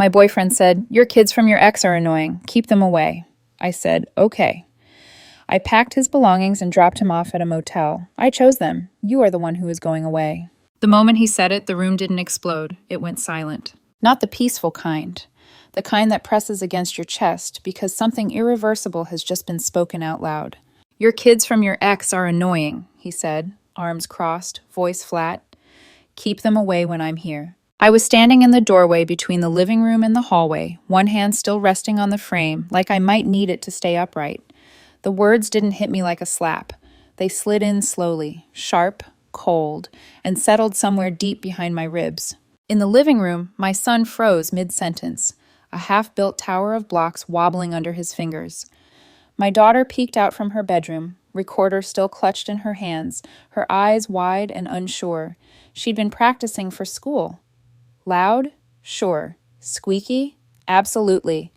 My boyfriend said, "Your kids from your ex are annoying. Keep them away." I said, "Okay." I packed his belongings and dropped him off at a motel. I chose them. You are the one who is going away. The moment he said it, the room didn't explode. It went silent. Not the peaceful kind. The kind that presses against your chest because something irreversible has just been spoken out loud. "Your kids from your ex are annoying," he said, arms crossed, voice flat. "Keep them away when I'm here." I was standing in the doorway between the living room and the hallway, one hand still resting on the frame, like I might need it to stay upright. The words didn't hit me like a slap. They slid in slowly, sharp, cold, and settled somewhere deep behind my ribs. In the living room, my son froze mid-sentence, a half-built tower of blocks wobbling under his fingers. My daughter peeked out from her bedroom, recorder still clutched in her hands, her eyes wide and unsure. She'd been practicing for school. Loud? Sure. Squeaky? Absolutely.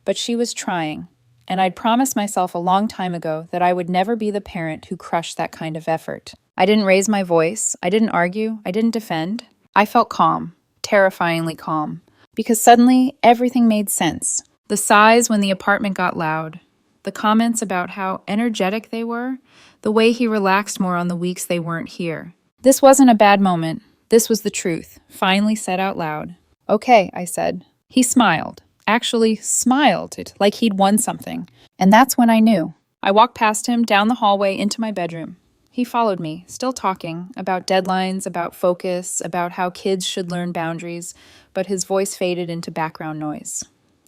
But she was trying. And I'd promised myself a long time ago that I would never be the parent who crushed that kind of effort. I didn't raise my voice. I didn't argue. I didn't defend. I felt calm, terrifyingly calm, because suddenly everything made sense. The sighs when the apartment got loud, the comments about how energetic they were, the way he relaxed more on the weeks they weren't here. This wasn't a bad moment. This was the truth, finally said out loud. "Okay," I said. He smiled. Actually smiled it like he'd won something. And that's when I knew. I walked past him down the hallway into my bedroom. He followed me, still talking, about deadlines, about focus, about how kids should learn boundaries, but his voice faded into background noise.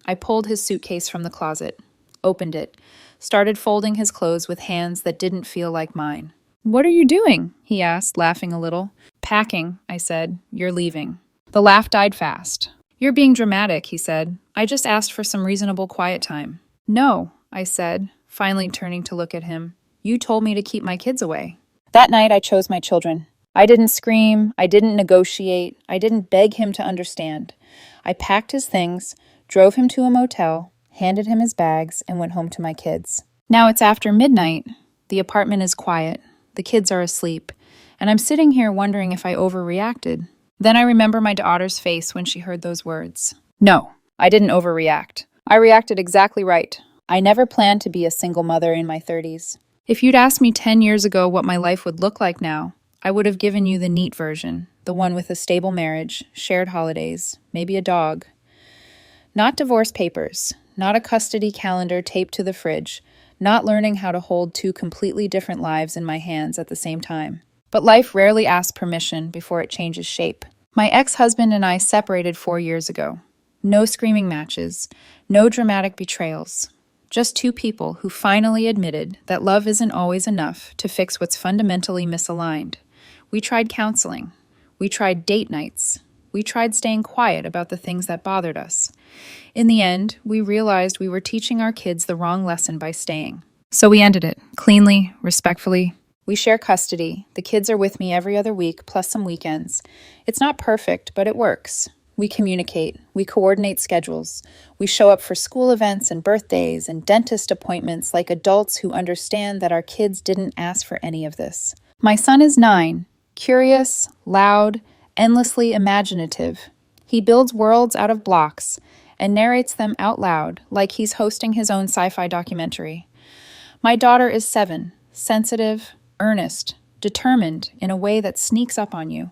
I pulled his suitcase from the closet, opened it, started folding his clothes with hands that didn't feel like mine. "What are you doing?" he asked, laughing a little. "Packing," I said. "You're leaving." The laugh died fast. "You're being dramatic," he said. "I just asked for some reasonable quiet time." "No," I said, finally turning to look at him. "You told me to keep my kids away." That night I chose my children. I didn't scream, I didn't negotiate, I didn't beg him to understand. I packed his things, drove him to a motel, handed him his bags, and went home to my kids. Now it's after midnight. The apartment is quiet. The kids are asleep. And I'm sitting here wondering if I overreacted. Then I remember my daughter's face when she heard those words. No, I didn't overreact. I reacted exactly right. I never planned to be a single mother in my 30s. If you'd asked me 10 years ago what my life would look like now, I would have given you the neat version, the one with a stable marriage, shared holidays, maybe a dog. Not divorce papers, not a custody calendar taped to the fridge, not learning how to hold two completely different lives in my hands at the same time. But life rarely asks permission before it changes shape. My ex-husband and I separated 4 years ago. No screaming matches, no dramatic betrayals. Just two people who finally admitted that love isn't always enough to fix what's fundamentally misaligned. We tried counseling. We tried date nights. We tried staying quiet about the things that bothered us. In the end, we realized we were teaching our kids the wrong lesson by staying. So we ended it, cleanly, respectfully. We share custody. The kids are with me every other week, plus some weekends. It's not perfect, but it works. We communicate. We coordinate schedules. We show up for school events and birthdays and dentist appointments like adults who understand that our kids didn't ask for any of this. My son is 9, curious, loud, endlessly imaginative. He builds worlds out of blocks and narrates them out loud like he's hosting his own sci-fi documentary. My daughter is 7, sensitive, earnest, determined in a way that sneaks up on you.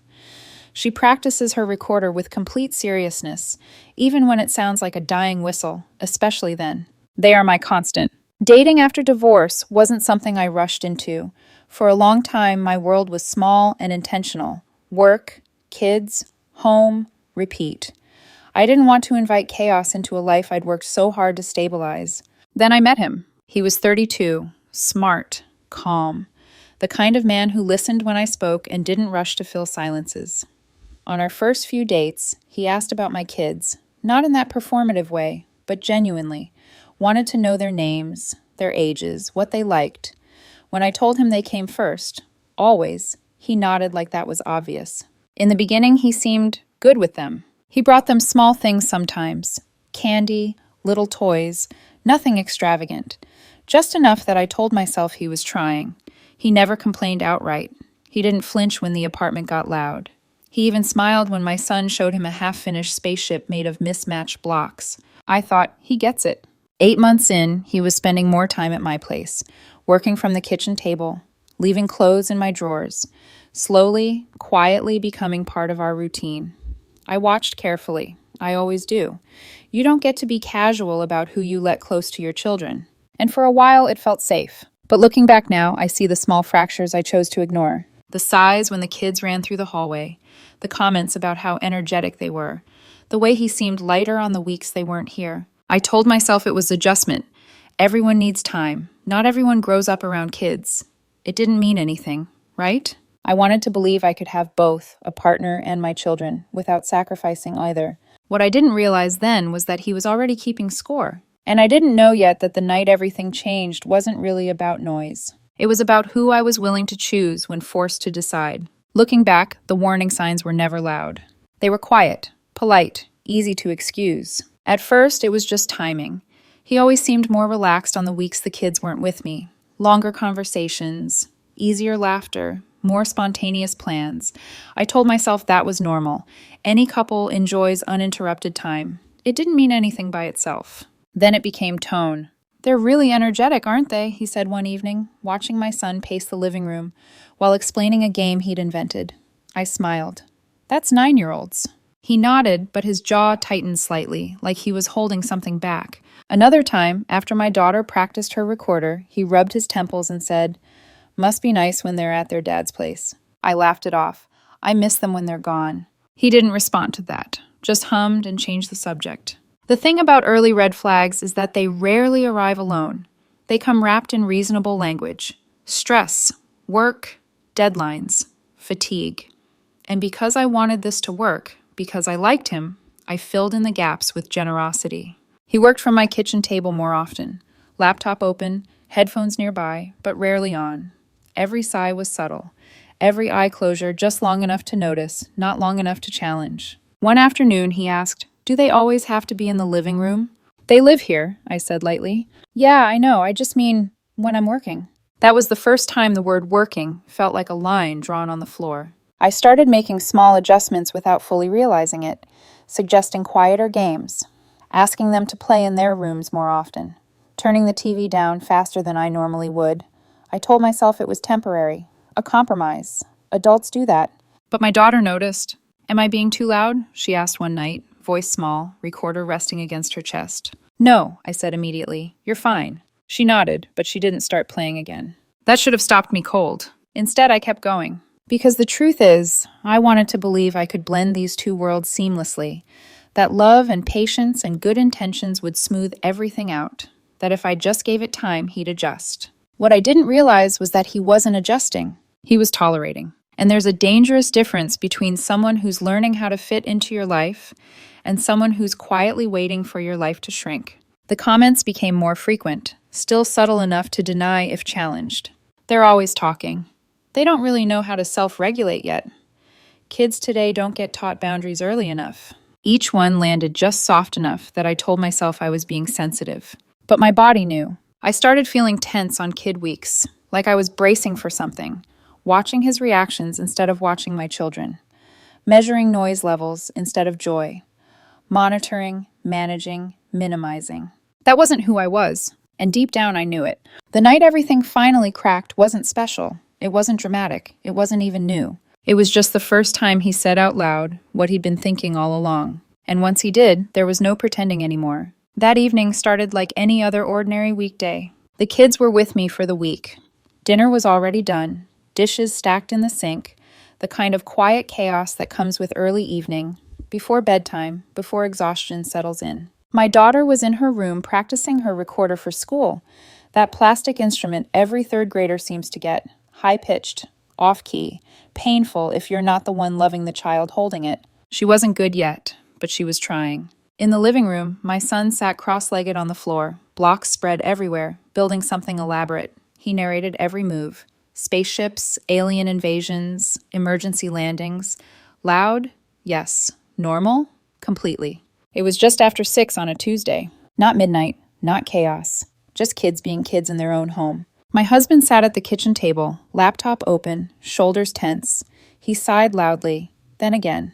She practices her recorder with complete seriousness, even when it sounds like a dying whistle, especially then. They are my constant. Dating after divorce wasn't something I rushed into. For a long time, my world was small and intentional. Work, kids, home, repeat. I didn't want to invite chaos into a life I'd worked so hard to stabilize. Then I met him. He was 32, smart, calm. The kind of man who listened when I spoke and didn't rush to fill silences. On our first few dates, he asked about my kids, not in that performative way, but genuinely, wanted to know their names, their ages, what they liked. When I told him they came first, always, he nodded like that was obvious. In the beginning, he seemed good with them. He brought them small things sometimes, candy, little toys, nothing extravagant, just enough that I told myself he was trying. He never complained outright. He didn't flinch when the apartment got loud. He even smiled when my son showed him a half-finished spaceship made of mismatched blocks. I thought, he gets it. 8 months in, he was spending more time at my place, working from the kitchen table, leaving clothes in my drawers, slowly, quietly becoming part of our routine. I watched carefully. I always do. You don't get to be casual about who you let close to your children. And for a while, it felt safe. But looking back now, I see the small fractures I chose to ignore. The sighs when the kids ran through the hallway, the comments about how energetic they were, the way he seemed lighter on the weeks they weren't here. I told myself it was adjustment. Everyone needs time. Not everyone grows up around kids. It didn't mean anything, right? I wanted to believe I could have both, a partner and my children, without sacrificing either. What I didn't realize then was that he was already keeping score. And I didn't know yet that the night everything changed wasn't really about noise. It was about who I was willing to choose when forced to decide. Looking back, the warning signs were never loud. They were quiet, polite, easy to excuse. At first, it was just timing. He always seemed more relaxed on the weeks the kids weren't with me. Longer conversations, easier laughter, more spontaneous plans. I told myself that was normal. Any couple enjoys uninterrupted time. It didn't mean anything by itself. Then it became tone. "They're really energetic, aren't they?" he said one evening, watching my son pace the living room while explaining a game he'd invented. I smiled. "That's 9-year-olds." He nodded, but his jaw tightened slightly, like he was holding something back. Another time, after my daughter practiced her recorder, he rubbed his temples and said, "Must be nice when they're at their dad's place." I laughed it off. I miss them when they're gone. He didn't respond to that, just hummed and changed the subject. The thing about early red flags is that they rarely arrive alone. They come wrapped in reasonable language. Stress, work, deadlines, fatigue. And because I wanted this to work, because I liked him, I filled in the gaps with generosity. He worked from my kitchen table more often. Laptop open, headphones nearby, but rarely on. Every sigh was subtle. Every eye closure just long enough to notice, not long enough to challenge. One afternoon, he asked, "Do they always have to be in the living room?" "They live here," I said lightly. "Yeah, I know. I just mean when I'm working." That was the first time the word working felt like a line drawn on the floor. I started making small adjustments without fully realizing it, suggesting quieter games, asking them to play in their rooms more often, turning the TV down faster than I normally would. I told myself it was temporary, a compromise. Adults do that. But my daughter noticed. "Am I being too loud?" she asked one night, voice small, recorder resting against her chest. "No," I said immediately. "You're fine." She nodded, but she didn't start playing again. That should have stopped me cold. Instead, I kept going. Because the truth is, I wanted to believe I could blend these two worlds seamlessly, that love and patience and good intentions would smooth everything out, that if I just gave it time, he'd adjust. What I didn't realize was that he wasn't adjusting. He was tolerating. And there's a dangerous difference between someone who's learning how to fit into your life and someone who's quietly waiting for your life to shrink. The comments became more frequent, still subtle enough to deny if challenged. "They're always talking. They don't really know how to self-regulate yet. Kids today don't get taught boundaries early enough." Each one landed just soft enough that I told myself I was being sensitive. But my body knew. I started feeling tense on kid weeks, like I was bracing for something, watching his reactions instead of watching my children, measuring noise levels instead of joy, monitoring, managing, minimizing. That wasn't who I was, and deep down I knew it. The night everything finally cracked wasn't special. It wasn't dramatic. It wasn't even new. It was just the first time he said out loud what he'd been thinking all along. And once he did, there was no pretending anymore. That evening started like any other ordinary weekday. The kids were with me for the week. Dinner was already done, dishes stacked in the sink, the kind of quiet chaos that comes with early evening, before bedtime, before exhaustion settles in. My daughter was in her room practicing her recorder for school, that plastic instrument every third grader seems to get, high-pitched, off-key, painful if you're not the one loving the child holding it. She wasn't good yet, but she was trying. In the living room, my son sat cross-legged on the floor, blocks spread everywhere, building something elaborate. He narrated every move. Spaceships, alien invasions, emergency landings. Loud? Yes. Normal? Completely. It was just after 6 on a Tuesday. Not midnight, not chaos. Just kids being kids in their own home. My husband sat at the kitchen table, laptop open, shoulders tense. He sighed loudly. then again,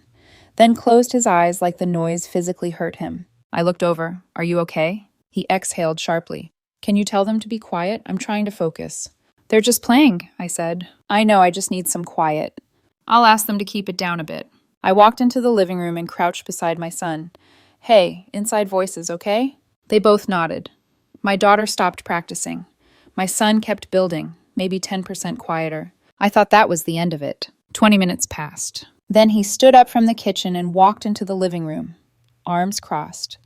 then closed his eyes like the noise physically hurt him. I looked over. Are you okay? He exhaled sharply. Can you tell them to be quiet? I'm trying to focus. They're just playing, I said. I know, I just need some quiet. I'll ask them to keep it down a bit. I walked into the living room and crouched beside my son. Hey, inside voices, okay? They both nodded. My daughter stopped practicing. My son kept building, maybe 10% quieter. I thought that was the end of it. 20 minutes passed. Then he stood up from the kitchen and walked into the living room, arms crossed,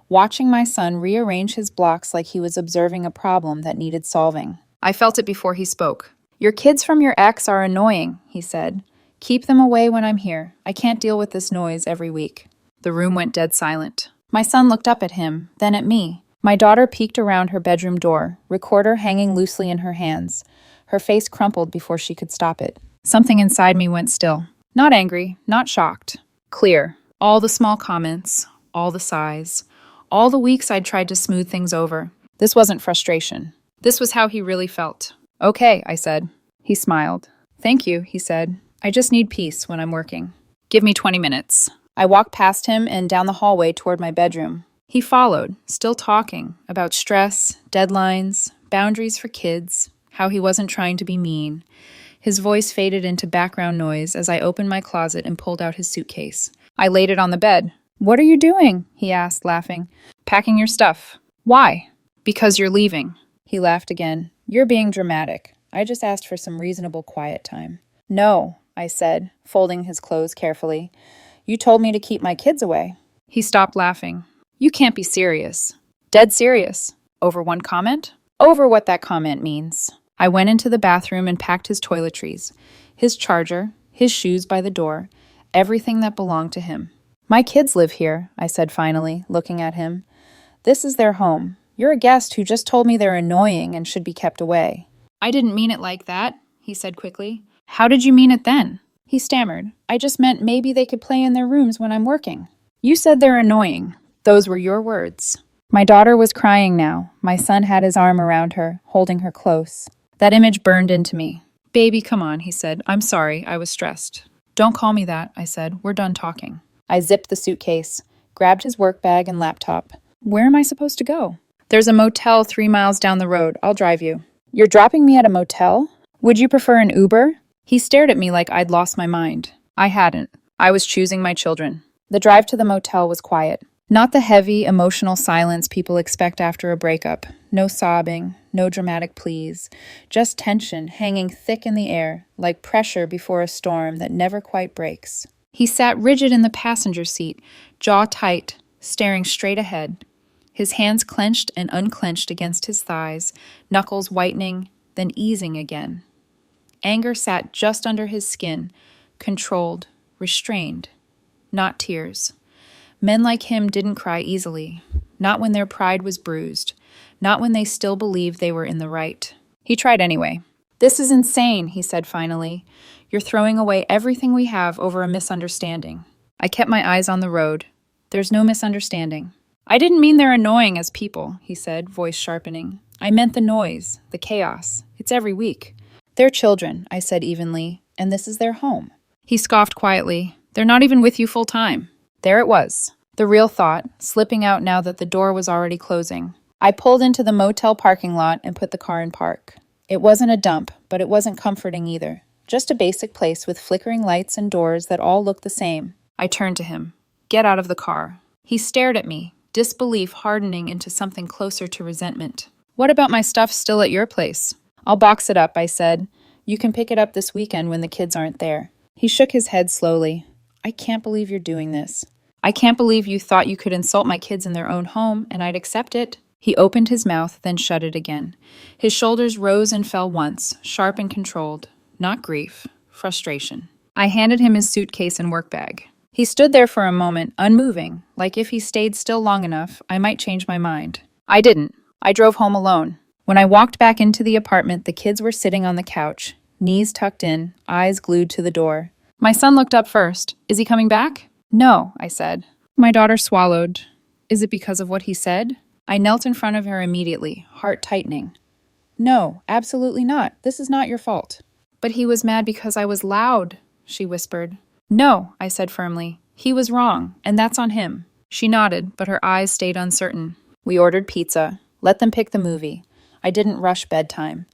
watching my son rearrange his blocks like he was observing a problem that needed solving. I felt it before he spoke. Your kids from your ex are annoying, he said. Keep them away when I'm here. I can't deal with this noise every week. The room went dead silent. My son looked up at him, then at me. My daughter peeked around her bedroom door, recorder hanging loosely in her hands. Her face crumpled before she could stop it. Something inside me went still. Not angry, not shocked. Clear. All the small comments, all the sighs, all the weeks I'd tried to smooth things over. This wasn't frustration. This was how he really felt. Okay, I said. He smiled. Thank you, he said. I just need peace when I'm working. Give me 20 minutes. I walked past him and down the hallway toward my bedroom. He followed, still talking about stress, deadlines, boundaries for kids, how he wasn't trying to be mean. His voice faded into background noise as I opened my closet and pulled out his suitcase. I laid it on the bed. What are you doing? He asked, laughing. Packing your stuff. Why? Because you're leaving. He laughed again. You're being dramatic. I just asked for some reasonable quiet time. No, I said, folding his clothes carefully. You told me to keep my kids away. He stopped laughing. You can't be serious. Dead serious. Over one comment? Over what that comment means. I went into the bathroom and packed his toiletries, his charger, his shoes by the door, everything that belonged to him. My kids live here, I said finally, looking at him. This is their home. You're a guest who just told me they're annoying and should be kept away. I didn't mean it like that, he said quickly. How did you mean it then? He stammered. I just meant maybe they could play in their rooms when I'm working. You said they're annoying. Those were your words. My daughter was crying now. My son had his arm around her, holding her close. That image burned into me. Baby, come on, he said. I'm sorry, I was stressed. Don't call me that, I said. We're done talking. I zipped the suitcase, grabbed his work bag and laptop. Where am I supposed to go? There's a motel 3 miles down the road. I'll drive you. You're dropping me at a motel? Would you prefer an Uber? He stared at me like I'd lost my mind. I hadn't. I was choosing my children. The drive to the motel was quiet. Not the heavy, emotional silence people expect after a breakup. No sobbing, no dramatic pleas. Just tension hanging thick in the air, like pressure before a storm that never quite breaks. He sat rigid in the passenger seat, jaw tight, staring straight ahead. His hands clenched and unclenched against his thighs, knuckles whitening, then easing again. Anger sat just under his skin, controlled, restrained. Not tears. Men like him didn't cry easily, not when their pride was bruised, not when they still believed they were in the right. He tried anyway. This is insane, he said finally. You're throwing away everything we have over a misunderstanding. I kept my eyes on the road. There's no misunderstanding. I didn't mean they're annoying as people, he said, voice sharpening. I meant the noise, the chaos. It's every week. They're children, I said evenly, and this is their home. He scoffed quietly. They're not even with you full time. There it was, the real thought, slipping out now that the door was already closing. I pulled into the motel parking lot and put the car in park. It wasn't a dump, but it wasn't comforting either. Just a basic place with flickering lights and doors that all looked the same. I turned to him. Get out of the car. He stared at me, disbelief hardening into something closer to resentment. What about my stuff still at your place? I'll box it up, I said. You can pick it up this weekend when the kids aren't there. He shook his head slowly. I can't believe you're doing this. I can't believe you thought you could insult my kids in their own home, and I'd accept it. He opened his mouth, then shut it again. His shoulders rose and fell once, sharp and controlled. Not grief, frustration. I handed him his suitcase and work bag. He stood there for a moment, unmoving, like if he stayed still long enough, I might change my mind. I didn't. I drove home alone. When I walked back into the apartment, the kids were sitting on the couch, knees tucked in, eyes glued to the door. My son looked up first. Is he coming back? No, I said. My daughter swallowed. Is it because of what he said? I knelt in front of her immediately, heart tightening. No, absolutely not. This is not your fault. But he was mad because I was loud, she whispered. No, I said firmly. He was wrong, and that's on him. She nodded, but her eyes stayed uncertain. We ordered pizza. Let them pick the movie. I didn't rush bedtime.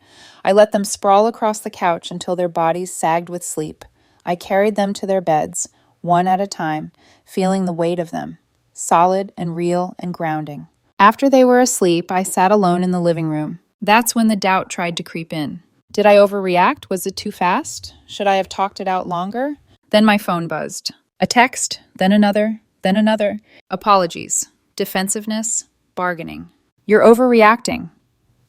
I let them sprawl across the couch until their bodies sagged with sleep. I carried them to their beds, one at a time, feeling the weight of them, solid and real and grounding. After they were asleep, I sat alone in the living room. That's when the doubt tried to creep in. Did I overreact? Was it too fast? Should I have talked it out longer? Then my phone buzzed. A text, then another, then another. Apologies, defensiveness, bargaining. You're overreacting.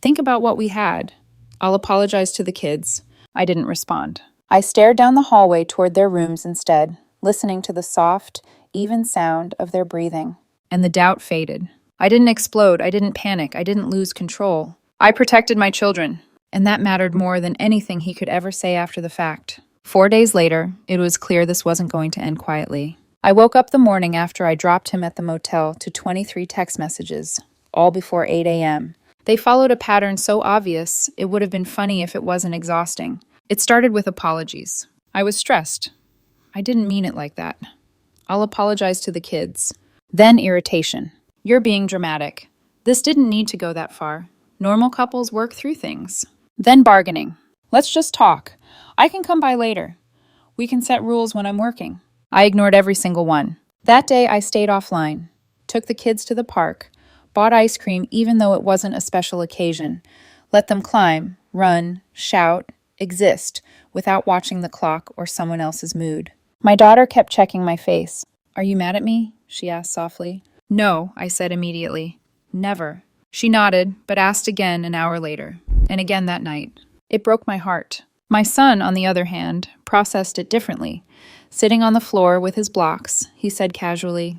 Think about what we had. I'll apologize to the kids. I didn't respond. I stared down the hallway toward their rooms instead, listening to the soft, even sound of their breathing. And the doubt faded. I didn't explode. I didn't panic. I didn't lose control. I protected my children, and that mattered more than anything he could ever say after the fact. 4 days later, it was clear this wasn't going to end quietly. I woke up the morning after I dropped him at the motel to 23 text messages, all before 8 a.m. They followed a pattern so obvious, it would have been funny if it wasn't exhausting. It started with apologies. I was stressed. I didn't mean it like that. I'll apologize to the kids. Then irritation. You're being dramatic. This didn't need to go that far. Normal couples work through things. Then bargaining. Let's just talk. I can come by later. We can set rules when I'm working. I ignored every single one. That day I stayed offline, took the kids to the park, bought ice cream even though it wasn't a special occasion, let them climb, run, shout, exist without watching the clock or someone else's mood. My daughter kept checking my face. Are you mad at me? She asked softly. No, I said immediately. Never. She nodded, but asked again an hour later, and again that night. It broke my heart. My son, on the other hand, processed it differently. Sitting on the floor with his blocks, he said casually,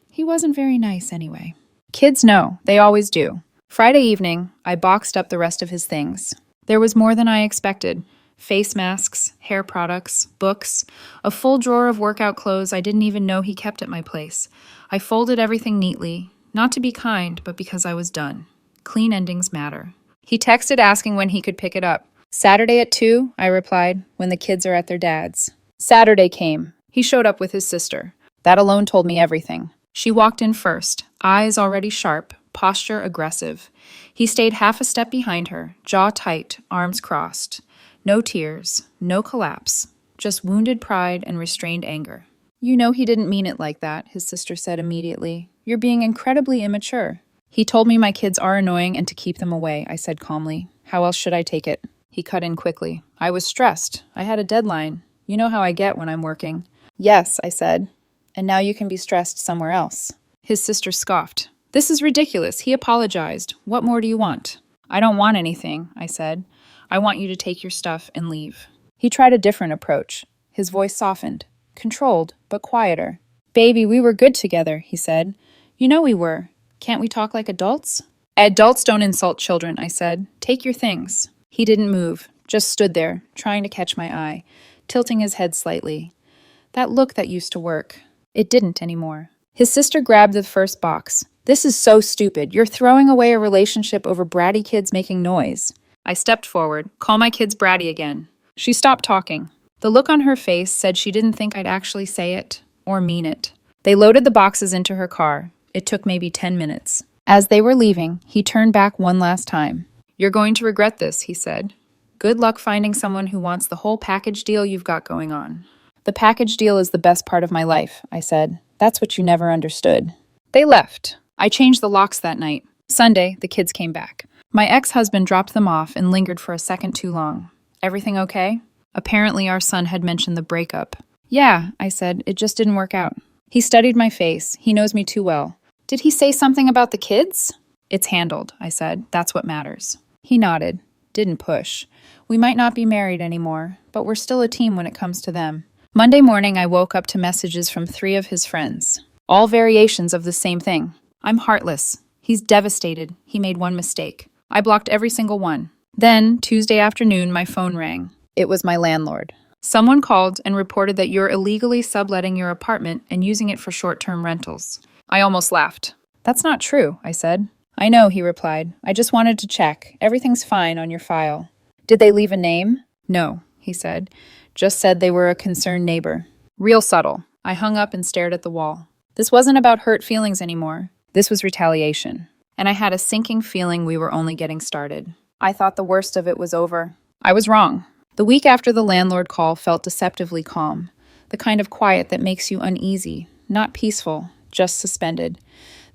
he wasn't very nice anyway. Kids know, they always do. Friday evening, I boxed up the rest of his things. There was more than I expected. Face masks, hair products, books, a full drawer of workout clothes I didn't even know he kept at my place. I folded everything neatly, not to be kind, but because I was done. Clean endings matter. He texted asking when he could pick it up. Saturday at 2, I replied, when the kids are at their dad's. Saturday came. He showed up with his sister. That alone told me everything. She walked in first, eyes already sharp, posture aggressive. He stayed half a step behind her, jaw tight, arms crossed. No tears, no collapse, just wounded pride and restrained anger. You know he didn't mean it like that, his sister said immediately. You're being incredibly immature. He told me my kids are annoying and to keep them away, I said calmly. How else should I take it? He cut in quickly. I was stressed. I had a deadline. You know how I get when I'm working. Yes, I said. And now you can be stressed somewhere else. His sister scoffed. This is ridiculous. He apologized. What more do you want? I don't want anything, I said. I want you to take your stuff and leave. He tried a different approach. His voice softened, controlled, but quieter. Baby, we were good together, he said. You know we were. Can't we talk like adults? Adults don't insult children, I said. Take your things. He didn't move, just stood there, trying to catch my eye, tilting his head slightly. That look that used to work. It didn't anymore. His sister grabbed the first box. This is so stupid. You're throwing away a relationship over bratty kids making noise. I stepped forward. Call my kids bratty again. She stopped talking. The look on her face said she didn't think I'd actually say it or mean it. They loaded the boxes into her car. It took maybe 10 minutes. As they were leaving, he turned back one last time. You're going to regret this, he said. Good luck finding someone who wants the whole package deal you've got going on. The package deal is the best part of my life, I said. That's what you never understood. They left. I changed the locks that night. Sunday, the kids came back. My ex-husband dropped them off and lingered for a second too long. Everything okay? Apparently our son had mentioned the breakup. Yeah, I said, it just didn't work out. He studied my face. He knows me too well. Did he say something about the kids? It's handled, I said. That's what matters. He nodded. Didn't push. We might not be married anymore, but we're still a team when it comes to them. Monday morning, I woke up to messages from 3 of his friends. All variations of the same thing. I'm heartless. He's devastated. He made one mistake. I blocked every single one. Then, Tuesday afternoon, my phone rang. It was my landlord. Someone called and reported that you're illegally subletting your apartment and using it for short-term rentals. I almost laughed. That's not true, I said. I know, he replied. I just wanted to check. Everything's fine on your file. Did they leave a name? No, he said. Just said they were a concerned neighbor. Real subtle. I hung up and stared at the wall. This wasn't about hurt feelings anymore. This was retaliation. And I had a sinking feeling we were only getting started. I thought the worst of it was over. I was wrong. The week after the landlord call felt deceptively calm. The kind of quiet that makes you uneasy, not peaceful, just suspended.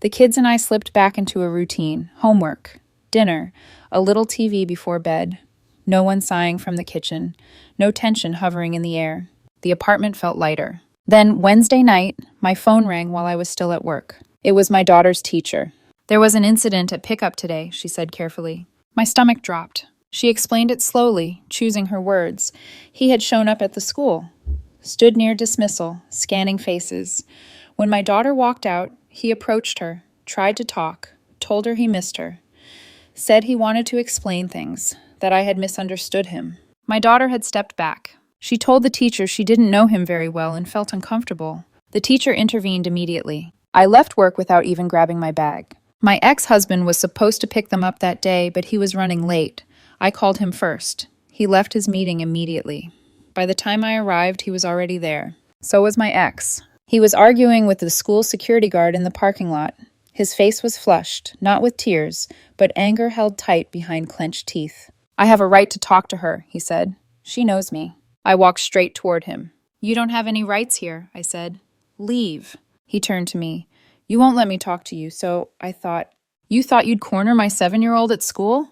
The kids and I slipped back into a routine: homework, dinner, a little TV before bed. No one sighing from the kitchen, no tension hovering in the air. The apartment felt lighter. Then, Wednesday night, my phone rang while I was still at work. It was my daughter's teacher. "There was an incident at pickup today," she said carefully. My stomach dropped. She explained it slowly, choosing her words. He had shown up at the school, stood near dismissal, scanning faces. When my daughter walked out, he approached her, tried to talk, told her he missed her, said he wanted to explain things, that I had misunderstood him. My daughter had stepped back. She told the teacher she didn't know him very well and felt uncomfortable. The teacher intervened immediately. I left work without even grabbing my bag. My ex-husband was supposed to pick them up that day, but he was running late. I called him first. He left his meeting immediately. By the time I arrived, he was already there. So was my ex. He was arguing with the school security guard in the parking lot. His face was flushed, not with tears, but anger held tight behind clenched teeth. "I have a right to talk to her," he said. "She knows me." I walked straight toward him. "You don't have any rights here," I said. "Leave." He turned to me. "You won't let me talk to you, so I thought—" "You thought you'd corner my 7-year-old at school?"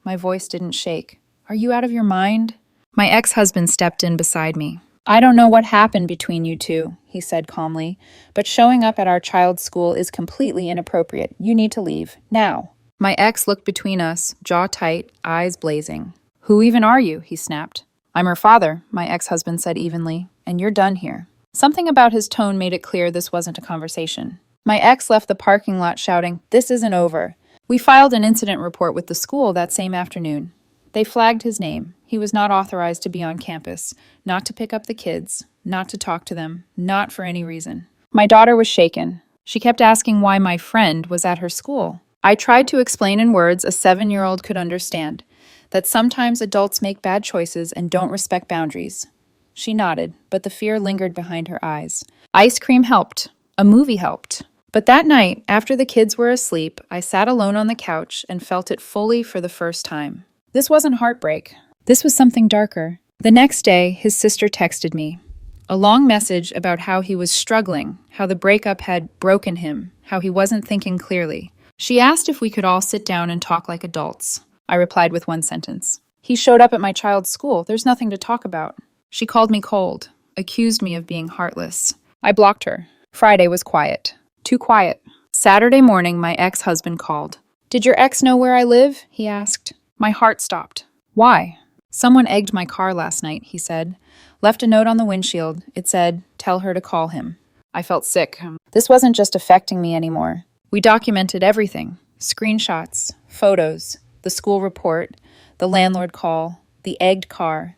My voice didn't shake. "Are you out of your mind?" My ex-husband stepped in beside me. "I don't know what happened between you two," he said calmly, "but showing up at our child's school is completely inappropriate. You need to leave. Now." My ex looked between us, jaw tight, eyes blazing. "Who even are you?" he snapped. "I'm her father," my ex-husband said evenly, "and you're done here." Something about his tone made it clear this wasn't a conversation. My ex left the parking lot shouting, "This isn't over." We filed an incident report with the school that same afternoon. They flagged his name. He was not authorized to be on campus, not to pick up the kids, not to talk to them, not for any reason. My daughter was shaken. She kept asking why my friend was at her school. I tried to explain in words a 7-year-old could understand, that sometimes adults make bad choices and don't respect boundaries. She nodded, but the fear lingered behind her eyes. Ice cream helped. A movie helped. But that night, after the kids were asleep, I sat alone on the couch and felt it fully for the first time. This wasn't heartbreak. This was something darker. The next day, his sister texted me. A long message about how he was struggling, how the breakup had broken him, how he wasn't thinking clearly. She asked if we could all sit down and talk like adults. I replied with one sentence. "He showed up at my child's school. There's nothing to talk about." She called me cold, accused me of being heartless. I blocked her. Friday was quiet. Too quiet. Saturday morning, my ex-husband called. "Did your ex know where I live?" he asked. My heart stopped. "Why?" "Someone egged my car last night," he said. Left a note on the windshield. It said, "Tell her to call him." I felt sick. This wasn't just affecting me anymore. We documented everything. Screenshots, photos, the school report, the landlord call, the egged car.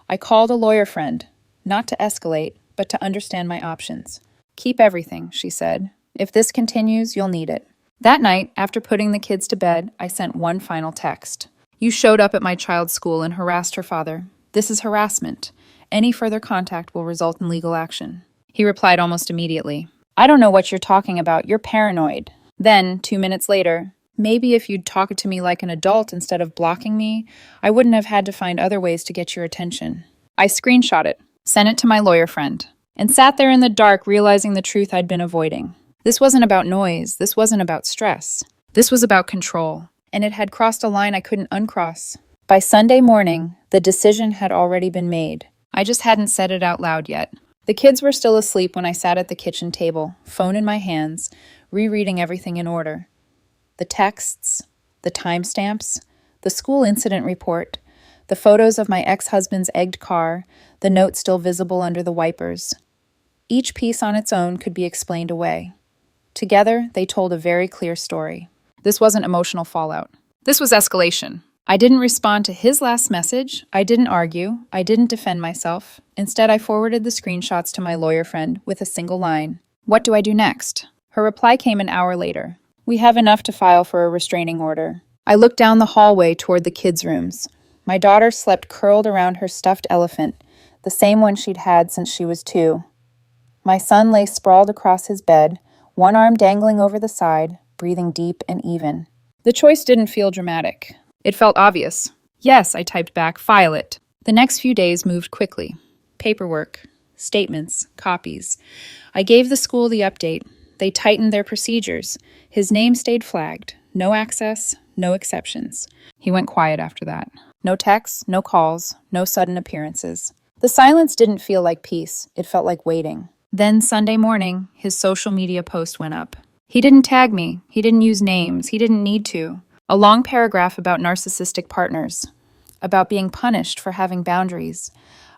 I called a lawyer friend, not to escalate, but to understand my options. "Keep everything," she said. "If this continues, you'll need it." That night, after putting the kids to bed, I sent one final text. "You showed up at my child's school and harassed her father. This is harassment. Any further contact will result in legal action." He replied almost immediately. "I don't know what you're talking about. You're paranoid." Then, 2 minutes later, "Maybe if you'd talk to me like an adult instead of blocking me, I wouldn't have had to find other ways to get your attention." I screenshot it, sent it to my lawyer friend, and sat there in the dark realizing the truth I'd been avoiding. This wasn't about noise. This wasn't about stress. This was about control, and it had crossed a line I couldn't uncross. By Sunday morning, the decision had already been made. I just hadn't said it out loud yet. The kids were still asleep when I sat at the kitchen table, phone in my hands, rereading everything in order. The texts, the timestamps, the school incident report, the photos of my ex-husband's egged car, the note still visible under the wipers. Each piece on its own could be explained away. Together, they told a very clear story. This wasn't emotional fallout. This was escalation. I didn't respond to his last message. I didn't argue. I didn't defend myself. Instead, I forwarded the screenshots to my lawyer friend with a single line. "What do I do next?" Her reply came an hour later. "We have enough to file for a restraining order." I looked down the hallway toward the kids' rooms. My daughter slept curled around her stuffed elephant, the same one she'd had since she was 2. My son lay sprawled across his bed, one arm dangling over the side, breathing deep and even. The choice didn't feel dramatic. It felt obvious. Yes, I typed back, file it. The next few days moved quickly. Paperwork, statements, copies. I gave the school the update. They tightened their procedures. His name stayed flagged. No access, no exceptions. He went quiet after that. No texts, no calls, no sudden appearances. The silence didn't feel like peace. It felt like waiting. Then Sunday morning, his social media post went up. He didn't tag me. He didn't use names. He didn't need to. A long paragraph about narcissistic partners, about being punished for having boundaries,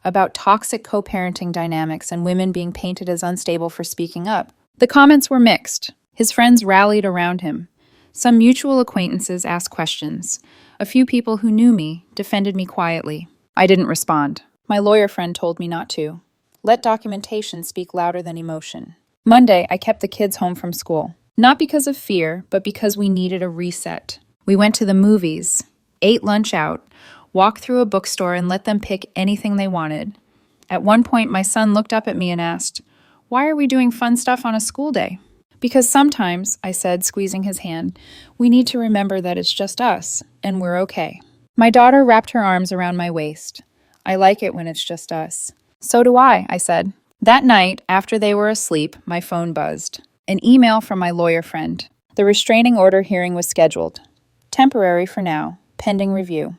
about toxic co-parenting dynamics and women being painted as unstable for speaking up. The comments were mixed. His friends rallied around him. Some mutual acquaintances asked questions. A few people who knew me defended me quietly. I didn't respond. My lawyer friend told me not to. Let documentation speak louder than emotion. Monday, I kept the kids home from school. Not because of fear, but because we needed a reset. We went to the movies, ate lunch out, walked through a bookstore and let them pick anything they wanted. At one point, my son looked up at me and asked, "Why are we doing fun stuff on a school day?" "Because sometimes," I said, squeezing his hand, "we need to remember that it's just us, and we're okay." My daughter wrapped her arms around my waist. "I like it when it's just us." "So do I said. That night, after they were asleep, my phone buzzed. An email from my lawyer friend. The restraining order hearing was scheduled. Temporary for now, pending review.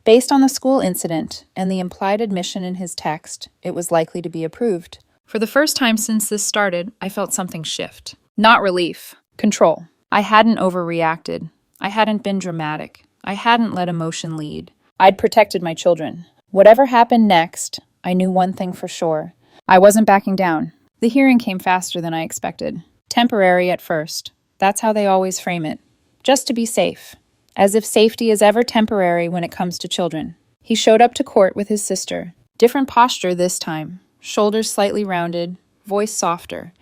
Based on the school incident and the implied admission in his text, it was likely to be approved. For the first time since this started, I felt something shift. Not relief. Control. I hadn't overreacted. I hadn't been dramatic. I hadn't let emotion lead. I'd protected my children. Whatever happened next, I knew one thing for sure. I wasn't backing down. The hearing came faster than I expected. Temporary at first. That's how they always frame it. Just to be safe. As if safety is ever temporary when it comes to children. He showed up to court with his sister. Different posture this time. Shoulders slightly rounded, voice softer.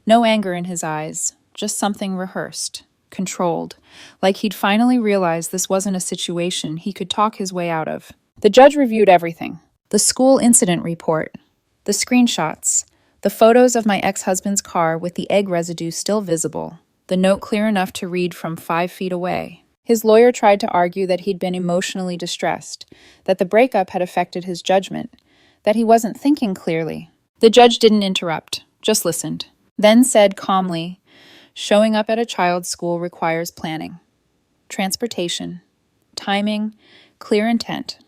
No anger in his eyes. Just something rehearsed. Controlled. Like he'd finally realized this wasn't a situation he could talk his way out of. The judge reviewed everything. The school incident report. The screenshots. The photos of my ex-husband's car with the egg residue still visible. The note clear enough to read from 5 feet away. His lawyer tried to argue that he'd been emotionally distressed, that the breakup had affected his judgment, that he wasn't thinking clearly. The judge didn't interrupt, just listened. Then said calmly, "Showing up at a child's school requires planning, transportation, timing, clear intent.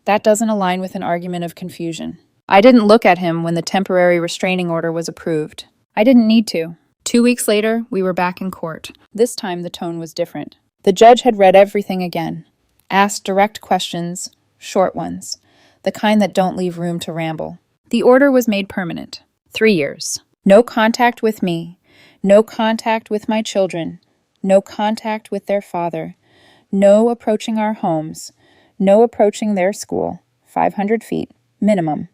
That doesn't align with an argument of confusion." I didn't look at him when the temporary restraining order was approved. I didn't need to. 2 weeks later, we were back in court. This time the tone was different. The judge had read everything again, asked direct questions, short ones, the kind that don't leave room to ramble. The order was made permanent. 3 years. No contact with me, no contact with my children, no contact with their father, no approaching our homes, no approaching their school, 500 feet, minimum.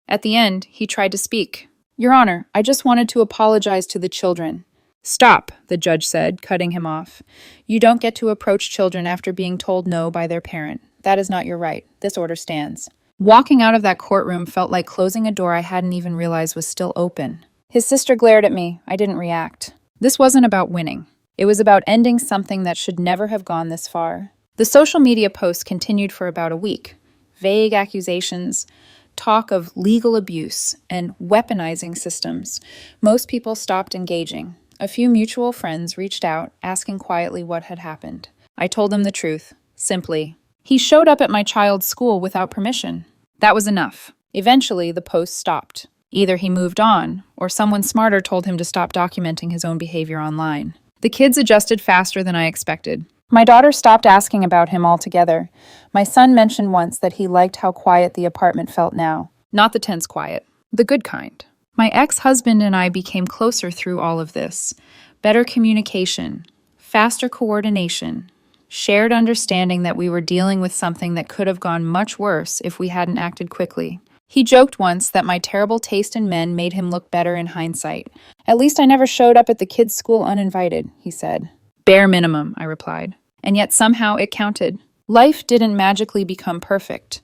At the end, he tried to speak. "Your Honor, I just wanted to apologize to the children." "Stop," the judge said, cutting him off. "You don't get to approach children after being told no by their parent. That is not your right. This order stands." Walking out of that courtroom felt like closing a door I hadn't even realized was still open. His sister glared at me. I didn't react. This wasn't about winning. It was about ending something that should never have gone this far. The social media posts continued for about a week. Vague accusations, talk of legal abuse, and weaponizing systems. Most people stopped engaging. A few mutual friends reached out, asking quietly what had happened. I told them the truth, simply. "He showed up at my child's school without permission." That was enough. Eventually, the post stopped. Either he moved on, or someone smarter told him to stop documenting his own behavior online. The kids adjusted faster than I expected. My daughter stopped asking about him altogether. My son mentioned once that he liked how quiet the apartment felt now. Not the tense quiet, the good kind. My ex-husband and I became closer through all of this. Better communication, faster coordination, shared understanding that we were dealing with something that could have gone much worse if we hadn't acted quickly. He joked once that my terrible taste in men made him look better in hindsight. "At least I never showed up at the kids' school uninvited," he said. "Bare minimum," I replied. And yet somehow it counted. Life didn't magically become perfect,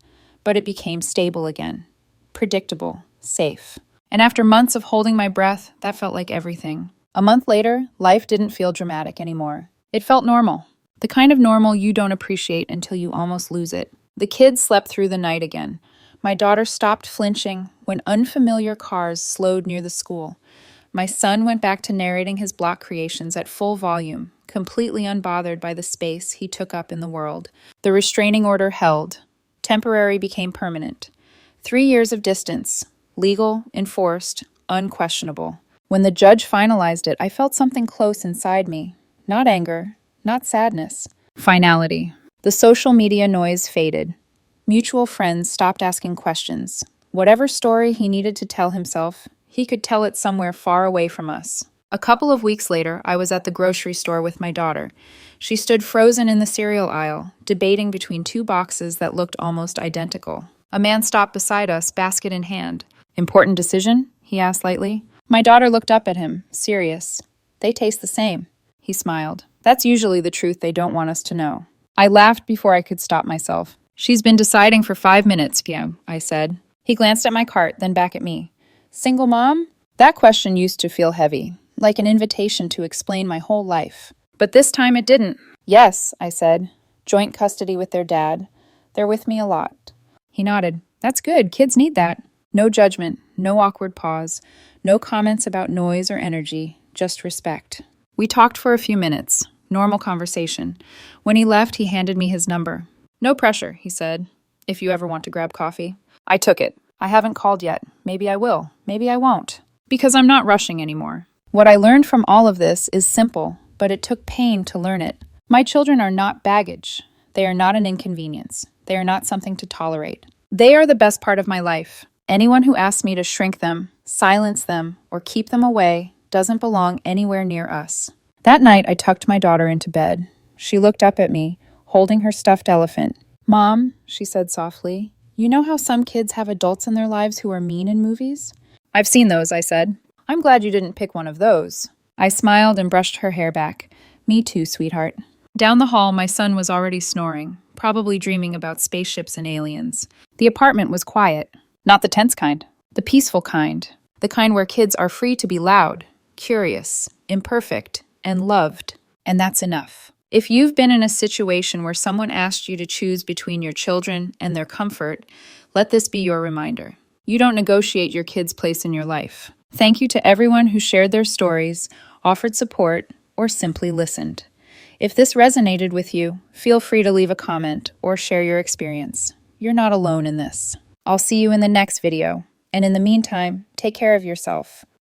but it became stable again. Predictable, safe. And after months of holding my breath, that felt like everything. A month later, life didn't feel dramatic anymore. It felt normal. The kind of normal you don't appreciate until you almost lose it. The kids slept through the night again. My daughter stopped flinching when unfamiliar cars slowed near the school. My son went back to narrating his block creations at full volume, completely unbothered by the space he took up in the world. The restraining order held. Temporary became permanent. 3 years of distance. Legal, enforced, unquestionable. When the judge finalized it, I felt something close inside me. Not anger, not sadness. Finality. The social media noise faded. Mutual friends stopped asking questions. Whatever story he needed to tell himself, he could tell it somewhere far away from us. A couple of weeks later, I was at the grocery store with my daughter. She stood frozen in the cereal aisle, debating between 2 boxes that looked almost identical. A man stopped beside us, basket in hand. "Important decision?" he asked lightly. My daughter looked up at him, serious. "They taste the same." He smiled. "That's usually the truth they don't want us to know." I laughed before I could stop myself. "She's been deciding for 5 minutes, Pio," I said. He glanced at my cart, then back at me. "Single mom?" That question used to feel heavy, like an invitation to explain my whole life. But this time it didn't. "Yes," I said. "Joint custody with their dad. They're with me a lot." He nodded. "That's good. Kids need that." No judgment, no awkward pause, no comments about noise or energy, just respect. We talked for a few minutes. Normal conversation. When he left, he handed me his number. "No pressure," he said. "If you ever want to grab coffee." I took it. I haven't called yet. Maybe I will. Maybe I won't. Because I'm not rushing anymore. What I learned from all of this is simple, but it took pain to learn it. My children are not baggage. They are not an inconvenience. They are not something to tolerate. They are the best part of my life. Anyone who asks me to shrink them, silence them, or keep them away doesn't belong anywhere near us. That night, I tucked my daughter into bed. She looked up at me, holding her stuffed elephant. "Mom," she said softly, "you know how some kids have adults in their lives who are mean in movies?" "I've seen those," I said. "I'm glad you didn't pick one of those." I smiled and brushed her hair back. "Me too, sweetheart." Down the hall, my son was already snoring, probably dreaming about spaceships and aliens. The apartment was quiet. Not the tense kind. The peaceful kind. The kind where kids are free to be loud, curious, imperfect, and loved. And that's enough. If you've been in a situation where someone asked you to choose between your children and their comfort, let this be your reminder. You don't negotiate your kids' place in your life. Thank you to everyone who shared their stories, offered support, or simply listened. If this resonated with you, feel free to leave a comment or share your experience. You're not alone in this. I'll see you in the next video, and in the meantime, take care of yourself.